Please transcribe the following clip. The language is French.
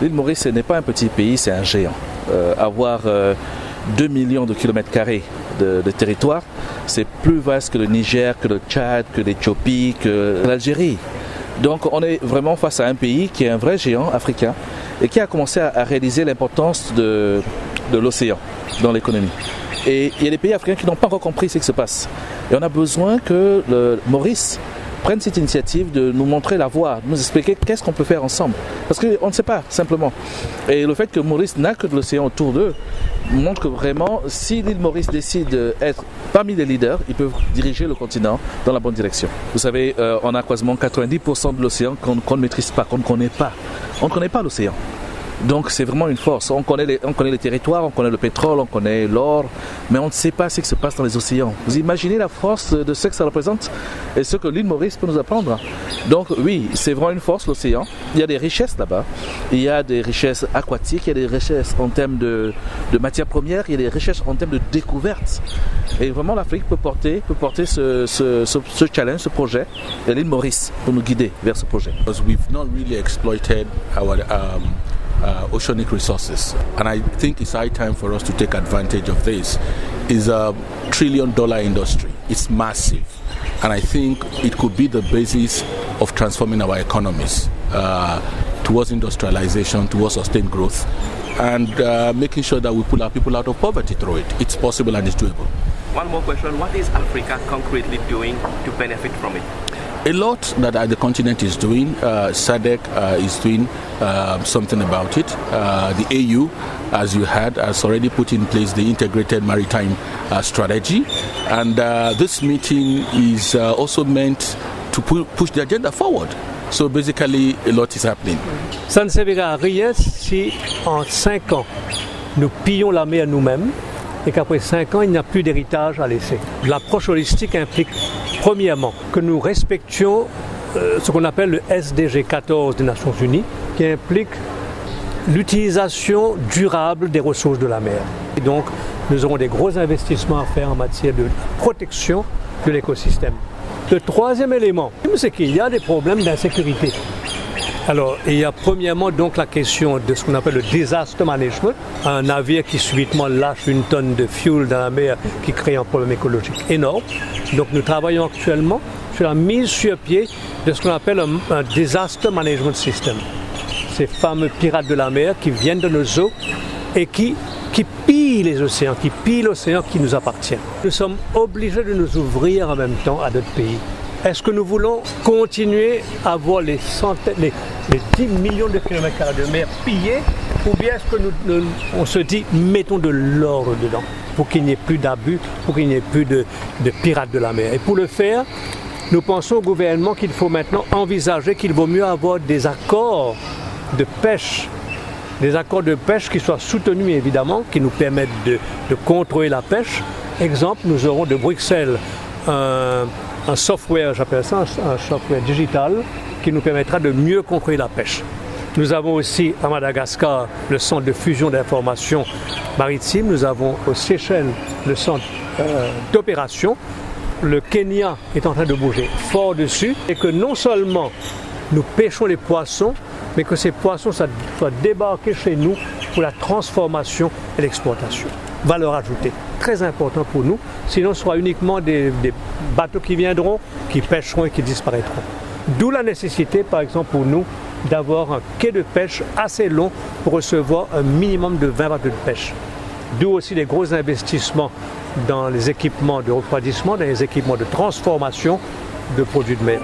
L'île Maurice ce n'est pas un petit pays, c'est un géant. Avoir 2 millions de kilomètres carrés de territoire, c'est plus vaste que le Niger, que le Tchad, que l'Éthiopie, que l'Algérie. Donc on est vraiment face à un pays qui est un vrai géant africain et qui a commencé à réaliser l'importance de l'océan dans l'économie. Et il y a des pays africains qui n'ont pas encore compris ce qui se passe. Et on a besoin que le Maurice prenne cette initiative de nous montrer la voie, de nous expliquer qu'est-ce qu'on peut faire ensemble. Parce qu'on ne sait pas, simplement. Et le fait que Maurice n'a que de l'océan autour d'eux montre que vraiment, si l'île Maurice décide d'être parmi les leaders, ils peuvent diriger le continent dans la bonne direction. Vous savez, on a quasiment 90% de l'océan qu'on ne maîtrise pas, qu'on ne connaît pas. On ne connaît pas l'océan. Donc c'est vraiment une force. On connaît les territoires, on connaît le pétrole, on connaît l'or, mais on ne sait pas ce qui se passe dans les océans. Vous imaginez la force de ce que ça représente et ce que l'île Maurice peut nous apprendre. Donc oui, c'est vraiment une force, l'océan. Il y a des richesses là-bas. Il y a des richesses aquatiques, il y a des richesses en termes de matières premières, il y a des richesses en termes de découvertes. Et vraiment l'Afrique peut porter ce challenge, ce projet, et l'île Maurice pour nous guider vers ce projet. Because we've not really exploited our oceanic resources, and I think it's high time for us to take advantage of this. It's a $1 trillion industry. It's massive, and I think it could be the basis of transforming our economies towards industrialization, towards sustained growth, and making sure that we pull our people out of poverty through it. It's possible and it's doable. One more question: what is Africa concretely doing to benefit from it? A lot that the continent is doing. SADC is doing something about it. The AU, as you had, has already put in place the integrated maritime strategy. And this meeting is also meant to push the agenda forward. So basically, a lot is happening. Ça ne servira à rien si en 5 ans, nous pillons la mer nous-mêmes et qu'après 5 ans, il n'y a plus d'héritage à laisser. L'approche holistique implique, premièrement, que nous respections ce qu'on appelle le SDG 14 des Nations Unies, qui implique l'utilisation durable des ressources de la mer. Et donc, nous aurons des gros investissements à faire en matière de protection de l'écosystème. Le troisième élément, c'est qu'il y a des problèmes d'insécurité. Alors, il y a premièrement donc la question de ce qu'on appelle le disaster management, un navire qui subitement lâche une tonne de fuel dans la mer qui crée un problème écologique énorme. Donc nous travaillons actuellement sur la mise sur pied de ce qu'on appelle un disaster management system. Ces fameux pirates de la mer qui viennent de nos eaux et qui pillent les océans, qui pillent l'océan qui nous appartient. Nous sommes obligés de nous ouvrir en même temps à d'autres pays. Est-ce que nous voulons continuer à voir les 10 millions de kilomètres carrés de mer pillés, ou bien est-ce que on se dit mettons de l'ordre dedans pour qu'il n'y ait plus d'abus, pour qu'il n'y ait plus de pirates de la mer. Et pour le faire, nous pensons au gouvernement qu'il faut maintenant envisager qu'il vaut mieux avoir des accords de pêche, qui soient soutenus évidemment, qui nous permettent de contrôler la pêche. Exemple, nous aurons de Bruxelles un software, j'appelle ça un software digital, qui nous permettra de mieux contrôler la pêche. Nous avons aussi à Madagascar le centre de fusion d'informations maritimes, nous avons aux Seychelles le centre d'opération. Le Kenya est en train de bouger fort dessus, et que non seulement nous pêchons les poissons, mais que ces poissons soient débarqués chez nous pour la transformation et l'exploitation. Valeur ajoutée, très important pour nous, sinon ce sera uniquement des bateaux qui viendront, qui pêcheront et qui disparaîtront. D'où la nécessité, par exemple pour nous, d'avoir un quai de pêche assez long pour recevoir un minimum de 20 bateaux de pêche. D'où aussi les gros investissements dans les équipements de refroidissement, dans les équipements de transformation de produits de mer.